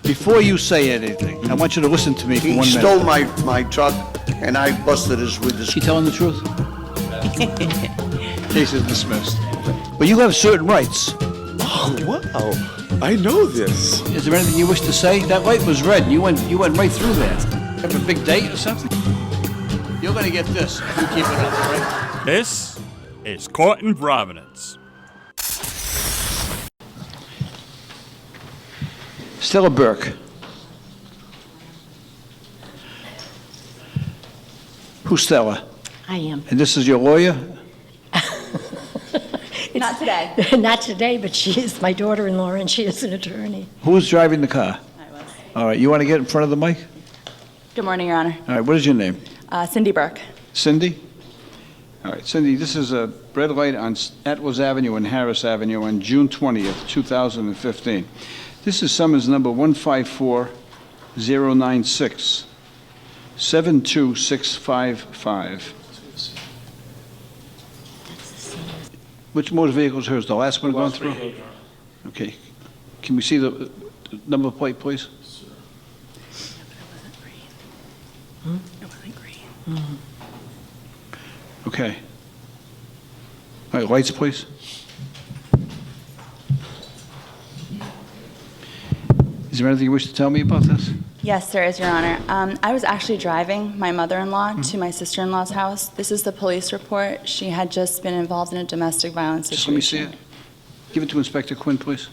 Before you say anything, I want you to listen to me for 1 minute. He stole my truck, and I busted his with his. Is she telling the truth? Case is dismissed. But you have certain rights. Oh, wow. I know this. Is there anything you wish to say? That light was red, and you went right through there. Have a big date or something? You're gonna get this if you keep it up, all right? This is Court in Providence. Stella Burke. Who's Stella? I am. And this is your lawyer? Not today. Not today, but she is my daughter-in-law, and she is an attorney. Who's driving the car? I was. All right, you want to get in front of the mic? Good morning, Your Honor. All right, what is your name? Cindy Burke. Cindy? All right, Cindy, this is a red light on Atlas Avenue and Harris Avenue on June 20th, 2015. This is summons number 154096, 72655. Which motor vehicle is hers? The last one going through? Okay. Can we see the number plate, please? It wasn't green. Okay. All right, lights, please. Is there anything you wish to tell me about this? Yes, there is, Your Honor. I was actually driving my mother-in-law to my sister-in-law's house. This is the police report. She had just been involved in a domestic violence Just let me see situation. it. Give it to Inspector Quinn, please.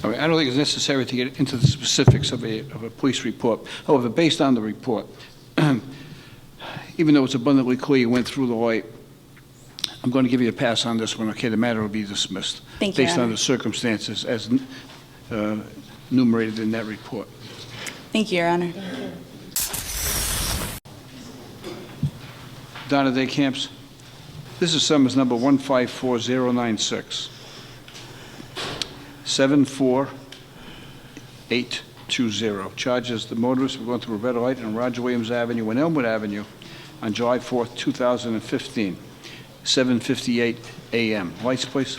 All right, I don't think it's necessary to get into the specifics of a police report. However, based on the report, even though it's abundantly clear you went through the light, I'm going to give you a pass on this one. Okay, the matter will be dismissed. Thank you, Your based on Honor. the circumstances as enumerated in that report. Thank you, Your Honor. Donna Day Camps, this is summons number 154096. 74820. Charges the motorist for going through a red light on Roger Williams Avenue and Elmwood Avenue on July 4th, 2015, 7:58 a.m. Lights, please.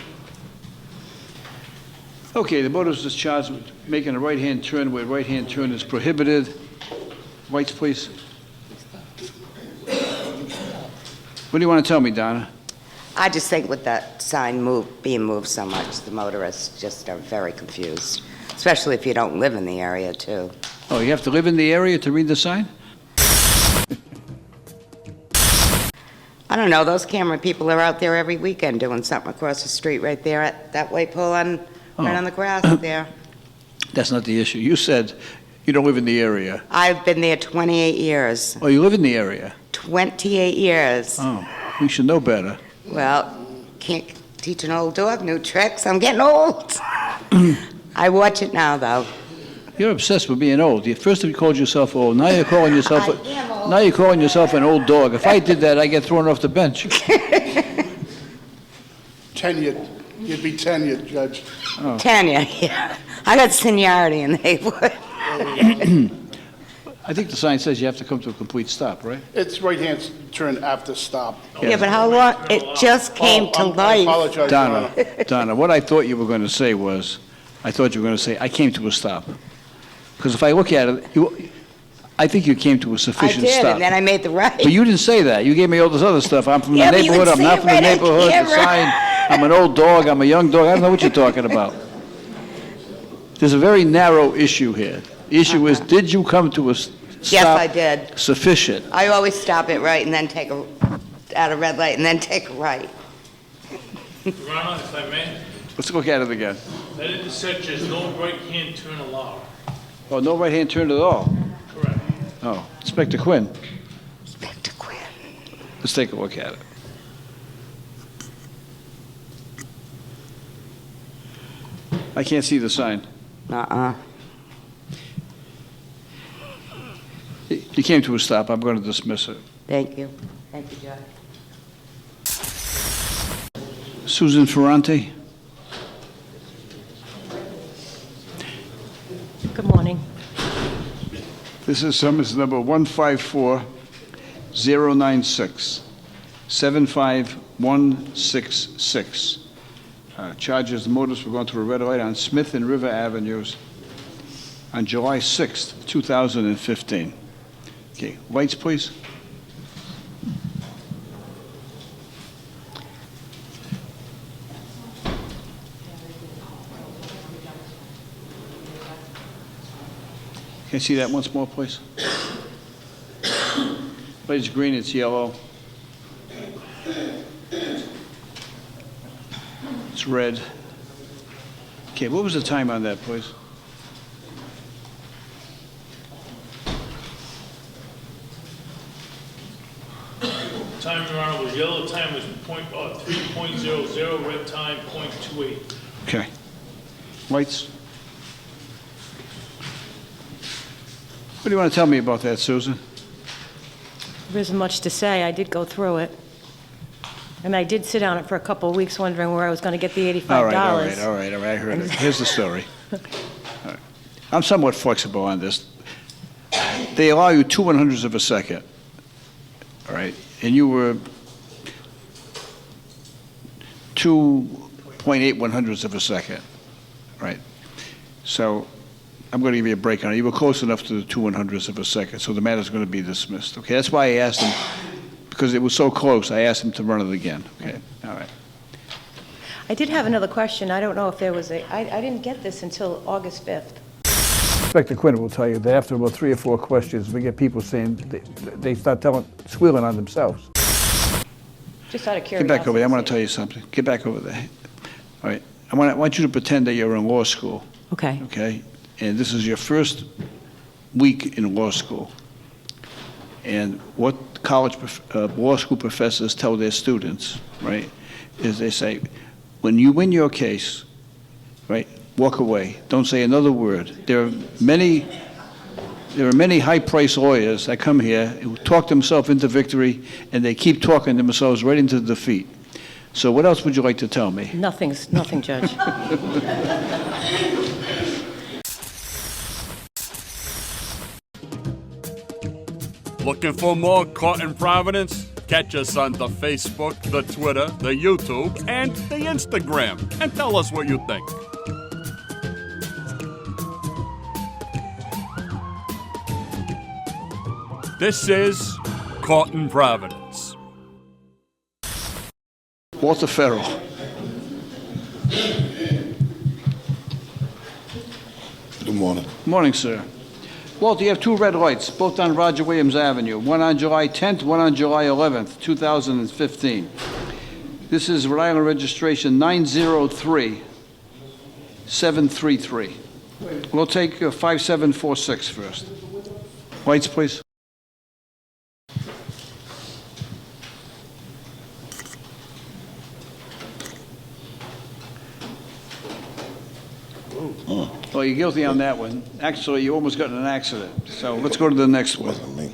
Okay, the motorist is charged with making a right-hand turn where right-hand turn is prohibited. Lights, please. What do you want to tell me, Donna? I just think with that sign being moved so much, the motorists just are very confused, especially if you don't live in the area, too. Oh, you have to live in the area to read the sign? I don't know, those camera people are out there every weekend doing something across the street right there at that white pole right on the grass there. That's not the issue. You said you don't live in the area. I've been there 28 years. Oh, you live in the area? 28 years. Oh, we should know better. Well, can't teach an old dog new tricks. I'm getting old. I watch it now, though. You're obsessed with being old. First you called yourself old. Now you're calling yourself. I am old. Now you're calling yourself an old dog. If I did that, I'd get thrown off the bench. Tenured. You'd be tenured, Judge. Tenure, yeah. I got seniority in the neighborhood. I think the sign says you have to come to a complete stop, right? It's right-hand turn after stop. Yeah, but how long? It just came to I life. apologize, Your Donna, Honor. Donna, what I thought you were going to say was, I thought you were going to say, I came to a stop. Because if I look at it, I think you came to a I sufficient did, stop. and then I made the right. But you didn't say that. You gave me all this other stuff. I'm from Yeah, the but you neighborhood. would I'm say not it from the right on neighborhood. The camera. sign. I'm an old dog. I'm a young dog. I don't know what you're talking about. There's a very narrow issue here. The issue is, did you come to a stop? Yes, I did. Sufficient. I always stop at right and then take at a red light and then take a right. Your Honor, if I may, Let's look at it again. that intersection is no right-hand turn allowed. Oh, no right-hand turn at all. Correct. Oh, Inspector Quinn, Inspector Quinn. let's take a look at it. I can't see the sign. Uh-uh. You came to a stop. I'm going to dismiss it. Thank you. Thank you, Judge. Susan Ferranti? Good morning. This is summons number 154096, 75166. Charges the motorists were going through a red light on Smith and River Avenues on July 6th, 2015. Okay, lights, please. Can I see that once more, please? Light's green, it's yellow. It's red. Okay, what was the time on that, please? Time, Your Honor, was yellow time was 3.00, red time .28. Okay. Lights? What do you want to tell me about that, Susan? There isn't much to say. I did go through it. And I did sit on it for a couple of weeks wondering where I was going to get the $85. All right, I heard it. Here's the story. All right. I'm somewhat flexible on this. They allow you 2/100ths of a second, all right? And you were 2.8100ths of a second, right? So I'm going to give you a break on it. You were close enough to the 2/100ths of a second, so the matter's going to be dismissed, okay? That's why I asked him, because it was so close, I asked him to run it again, okay? All right. I did have another question. I don't know if there was I didn't get this until August 5th. Inspector Quinn will tell you that after about 3 or 4 questions, we get people saying, they start squealing on themselves. Just out of curiosity. Get back over there. I want to tell you something. Get back over there. All right. I want you to pretend that you're in law school, Okay. okay? And this is your first week in law school. And what law school professors tell their students, right, is they say, when you win your case, right, walk away. Don't say another word. There are many high-priced lawyers that come here who talk themselves into victory, and they keep talking themselves right into defeat. So what else would you like to tell me? Nothing, Judge. Looking for more Caught in Providence? Catch us on the Facebook, the Twitter, the YouTube, and the Instagram, and tell us what you think. This is Caught in Providence. Walter Farrell. Good morning. Morning, sir. Walter, you have 2 red lights, both on Roger Williams Avenue, one on July 10th, one on July 11th, 2015. This is Rhode Island registration 903-733. We'll take 5746 first. Lights, please. Well, you're guilty on that one. Actually, you almost got in an accident. So let's go to the next one. Wasn't me.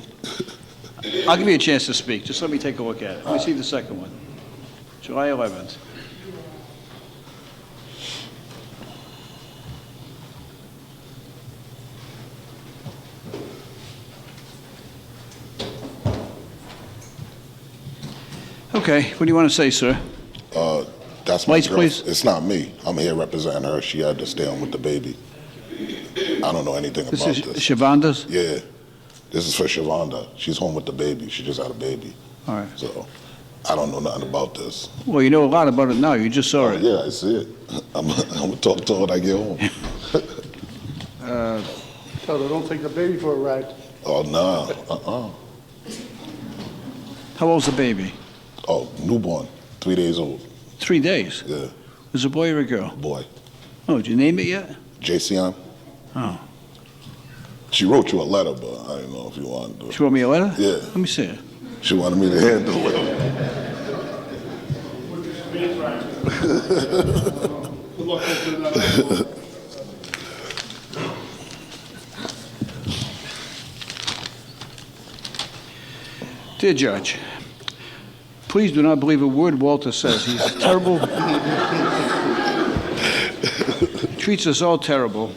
I'll give you a chance to speak. Just let me take a look at it. Let me see the second one. July 11th. Okay, what do you want to say, sir? That's my Lights, girl. please. It's not me. I'm here representing her. She had to stay home with the baby. I don't know anything This about is this. Shavanda's? Yeah. This is for Shavonda. She's home with the baby. She just had a baby. All right. So I don't know nothing about this. Well, you know a lot about it now. You just saw it. Yeah, I see it. I'm going to talk to her when I get home. Tell her, don't take the baby for a ride. Oh, no. How old's the baby? Oh, newborn. 3 days old. 3 days. Yeah. Is it a boy or a girl? Boy. Oh, did you name it yet? JCM. Oh. She wrote you a letter, but I don't know if you want to do it. She wrote me a letter? Yeah. Let me see it. She wanted me to handle it. Good luck opening that up. Dear Judge, please do not believe a word Walter says. He's terrible. Treats us all terrible.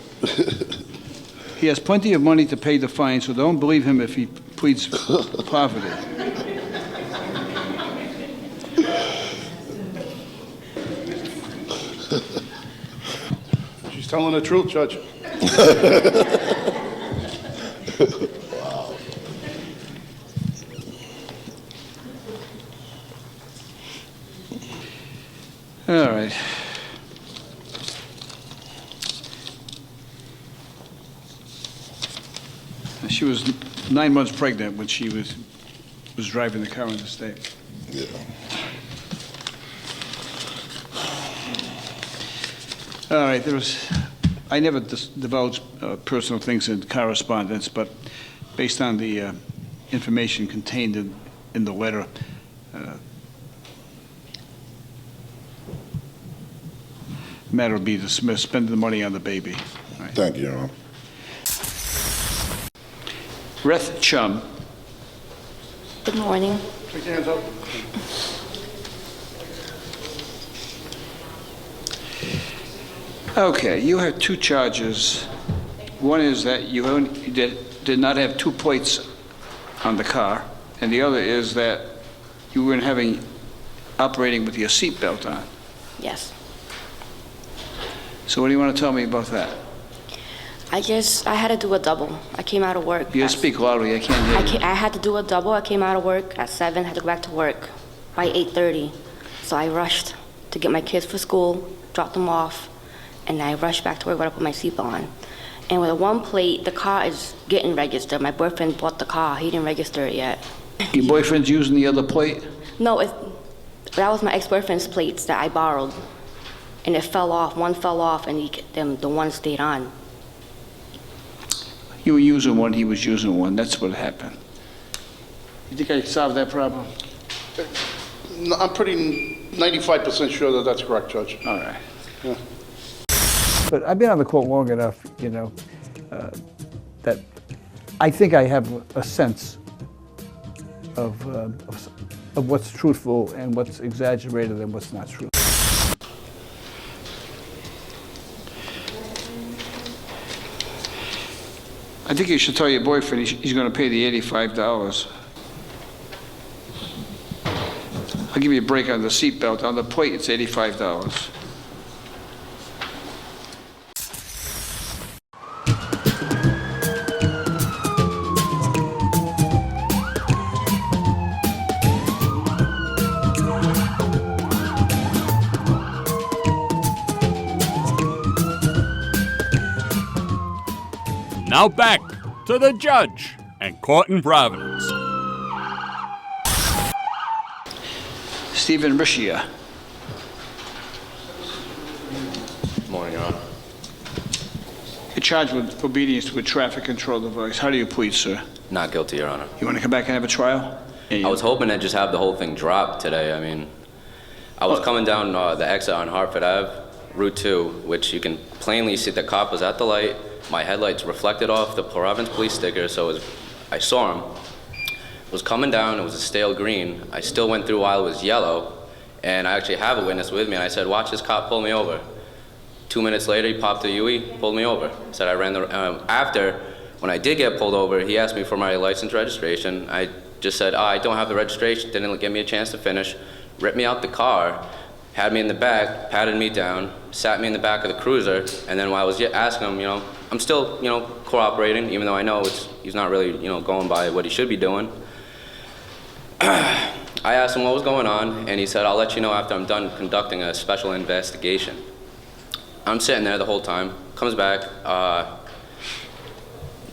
He has plenty of money to pay the fine, so don't believe him if he pleads poverty. She's telling the truth, Judge. All right. She was 9 months pregnant when she was driving the car in the state. Yeah. All right, I never divulge personal things in correspondence, but based on the information contained in the letter, matter will be dismissed. Spend the money on the baby. All right. Thank you, Your Honor. Reth Chum. Good morning. Take your hands up. Okay, you have two charges. One is that you did not have 2 plates on the car, and the other is that you weren't operating with your seatbelt on. Yes. So what do you want to tell me about that? I guess I had to do a double. I came out of work. You speak loudly, I can't hear you. I had to do a double. I came out of work at 7, had to go back to work by 8:30. So I rushed to get my kids for school, dropped them off, and I rushed back to work when I put my seatbelt on. And with a 1 plate, the car is getting registered. My boyfriend bought the car. He didn't register it yet. Your boyfriend's using the other plate? No, that was my ex-boyfriend's plates that I borrowed. And it fell off. One fell off, and the one stayed on. You were using one, he was using one. That's what happened. You think I solved that problem? No, I'm pretty 95% sure that that's correct, Judge. All right. Yeah. But I've been on the court long enough, that I think I have a sense of what's truthful and what's exaggerated and what's not true. I think you should tell your boyfriend he's going to pay the $85. I'll give you a break on the seatbelt. On the plate, it's $85. Now back to the judge and court in Providence. Stephen Rishia. Good morning, Your Honor. You're charged with obedience to a traffic control device. How do you plead, sir? Not guilty, Your Honor. You want to come back and have a trial? I was hoping to just have the whole thing dropped today. I mean, I was coming down the exit on Hartford Ave, Route 2, which you can plainly see the cop was at the light. My headlights reflected off the Providence police sticker, so I saw him. It was coming down, it was a stale green. I still went through while it was yellow, and I actually have a witness with me, and I said, watch this cop pull me over. 2 minutes later, he popped the UE, pulled me over. Said I ran the, after, when I did get pulled over, he asked me for my license registration. I just said, I don't have the registration, didn't give me a chance to finish, ripped me out the car, had me in the back, patted me down, sat me in the back of the cruiser, and then while I was asking him, I'm still, cooperating, even though I know he's not really, going by what he should be doing. I asked him what was going on, and he said, I'll let you know after I'm done conducting a special investigation. I'm sitting there the whole time, comes back, and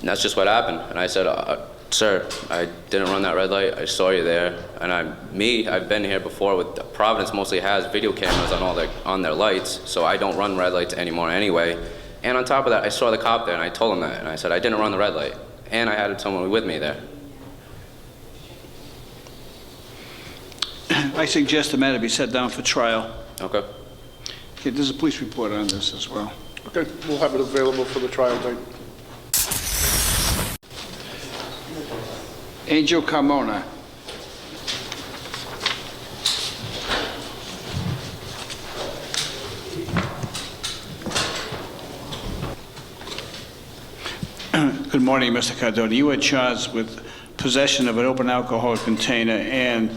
that's just what happened. And I said, sir, I didn't run that red light, I saw you there, and I've been here before with, Providence mostly has video cameras on their lights, so I don't run red lights anymore anyway. And on top of that, I saw the cop there, and I told him that, and I said, I didn't run the red light, and I had someone with me there. I suggest the matter be set down for trial. Okay. Okay, there's a police report on this as well. Okay, we'll have it available for the trial date. Angel Carmona. Good morning, Mr. Cardone. You were charged with possession of an open alcohol container and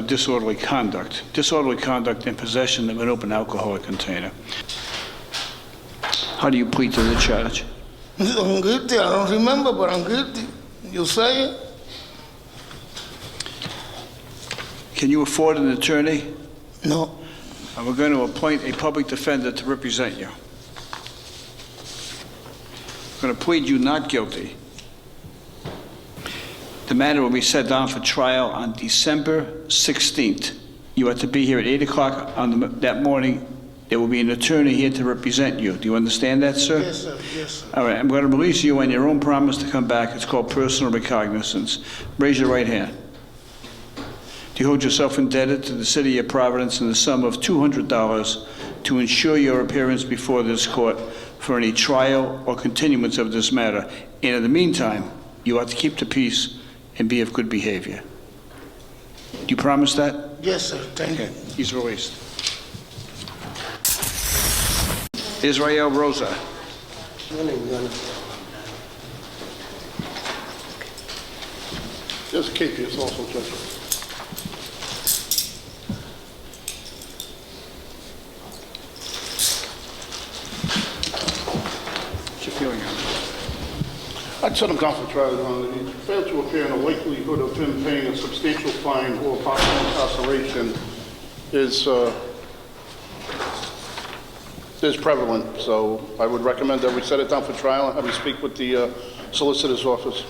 disorderly conduct. Disorderly conduct and possession of an open alcohol container. How do you plead to the charge? I'm guilty. I don't remember, but I'm guilty. You say it? Can you afford an attorney? No. And we're going to appoint a public defender to represent you. We're going to plead you not guilty. The matter will be set down for trial on December 16th. You have to be here at 8 o'clock on that morning. There will be an attorney here to represent you. Do you understand that, sir? Yes, sir. Yes, sir. All right, I'm going to release you on your own promise to come back. It's called personal recognizance. Raise your right hand. Do you hold yourself indebted to the City of Providence in the sum of $200 to ensure your appearance before this court for any trial or continuance of this matter? And in the meantime, you are to keep the peace and be of good behavior. Do you promise that? Yes, sir. Thank you. He's released. Israel Rosa. There's a KPS also, Judge. What's your feeling on it? I'd set him down for trial, Your Honor. He failed to appear, and the likelihood of him paying a substantial fine or possible incarceration is prevalent. So I would recommend that we set it down for trial and have him speak with the solicitor's office.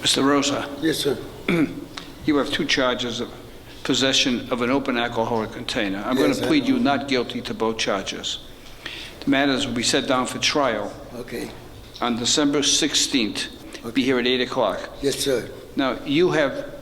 Mr. Rosa, Yes, sir. you have two charges of possession of an open alcoholic container. I'm going to plead you not guilty to both charges. The matters will be set down for trial Okay. on December 16th. Be here at 8 o'clock. Yes, sir. Now, you have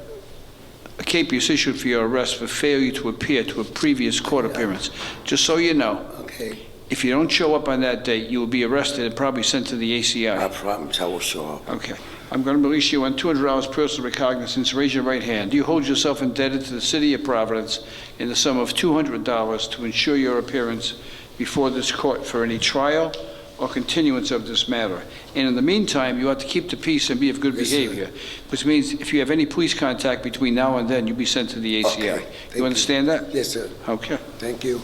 a capias issued for your arrest for failure to appear to a previous court appearance. Just so you know, Okay. if you don't show up on that date, you will be arrested and probably sent to the ACI. I promise I will show up. Okay. I'm going to release you on $200 personal recognizance. Raise your right hand. Do you hold yourself indebted to the City of Providence in the sum of $200 to ensure your appearance before this court for any trial or continuance of this matter? And in the meantime, you have to keep the peace and be of good behavior, which means if you have any police contact between now and then, you'll be sent to the ACI. Okay. You understand that? Yes, sir. Okay. Thank you.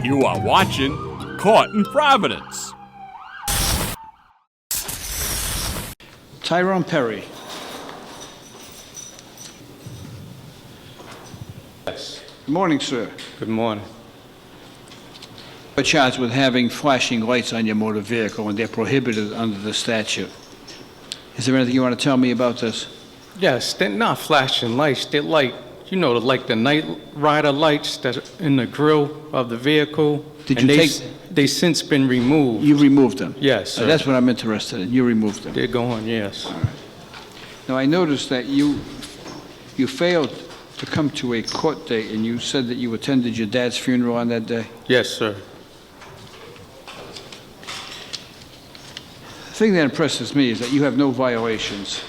You are watching Caught in Providence. Tyrone Perry. Yes. Good morning, sir. Good morning. You're charged with having flashing lights on your motor vehicle, and they're prohibited under the statute. Is there anything you want to tell me about this? Yes, they're not flashing lights. They're like, you know, like the night rider lights that are in the grill of the vehicle. Did And you they take- They since been removed. You removed them? Yes, sir. That's what I'm interested in. You removed them. They're gone, yes. Now, I noticed that you failed to come to a court date, and you said that you attended your dad's funeral on that day. Yes, sir. The thing that impresses me is that you have no violations,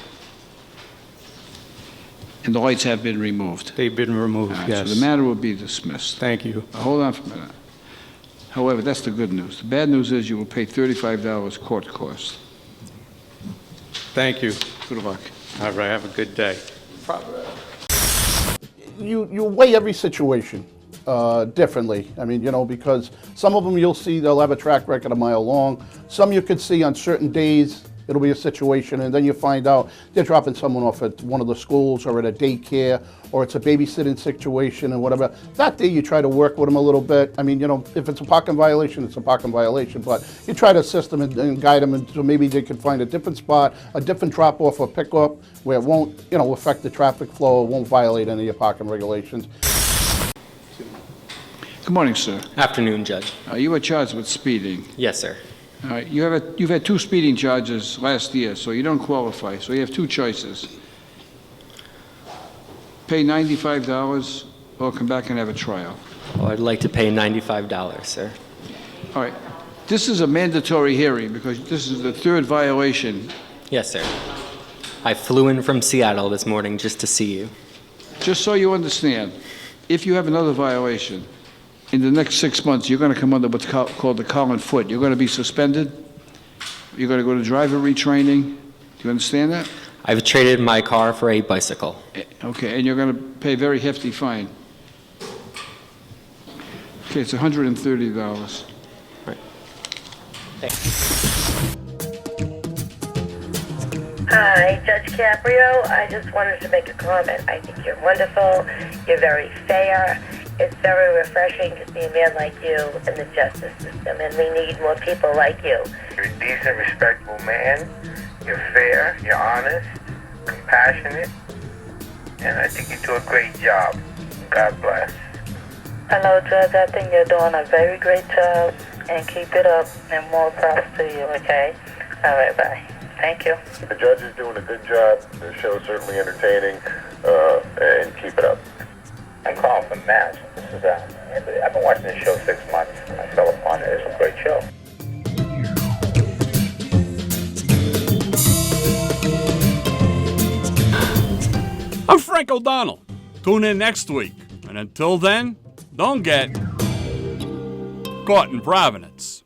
and the lights have been removed. They've been removed, All right, yes. So the matter will be dismissed. Thank you. Now, hold on for a minute. However, that's the good news. The bad news is you will pay $35 court costs. Thank you. Good luck. All right, have a good day. You weigh every situation differently. I mean, you know, because some of them you'll see they'll have a track record a mile long. Some you could see on certain days it'll be a situation, and then you find out they're dropping someone off at one of the schools or at a daycare, or it's a babysitting situation and whatever. That day you try to work with them a little bit. I mean, you know, if it's a parking violation, it's a parking violation, but you try to assist them and guide them, and so maybe they can find a different spot, a different drop-off or pickup where it won't, you know, affect the traffic flow, it won't violate any of your parking regulations. Good morning, sir. Afternoon, Judge. You were charged with speeding. Yes, sir. All right, you've had 2 speeding charges last year, so you don't qualify. So you have 2 choices. Pay $95 or come back and have a trial? Well, I'd like to pay $95, sir. All right. This is a mandatory hearing because this is the third violation. Yes, sir. I flew in from Seattle this morning just to see you. Just so you understand, if you have another violation, in the next 6 months, you're going to come under what's called the Colin Foot. You're going to be suspended. You're going to go to driver retraining. Do you understand that? I've traded my car for a bicycle. Okay, and you're going to pay a very hefty fine. Okay, it's $130. Right. Hi, Judge Caprio. I just wanted to make a comment. I think you're wonderful. You're very fair. It's very refreshing to see a man like you in the justice system, and we need more people like you. You're a decent, respectable man. You're fair. You're honest, compassionate, and I think you do a great job. God bless. Hello, Judge. I think you're doing a very great job, and keep it up, and more props to you, okay? All right, bye. Thank you. The judge is doing a good job. The show is certainly entertaining, and keep it up. I'm calling from Mass. This is, I've been watching this show 6 months. I fell upon it. It's a great show. I'm Frank O'Donnell. Tune in next week. And until then, don't get caught in Providence.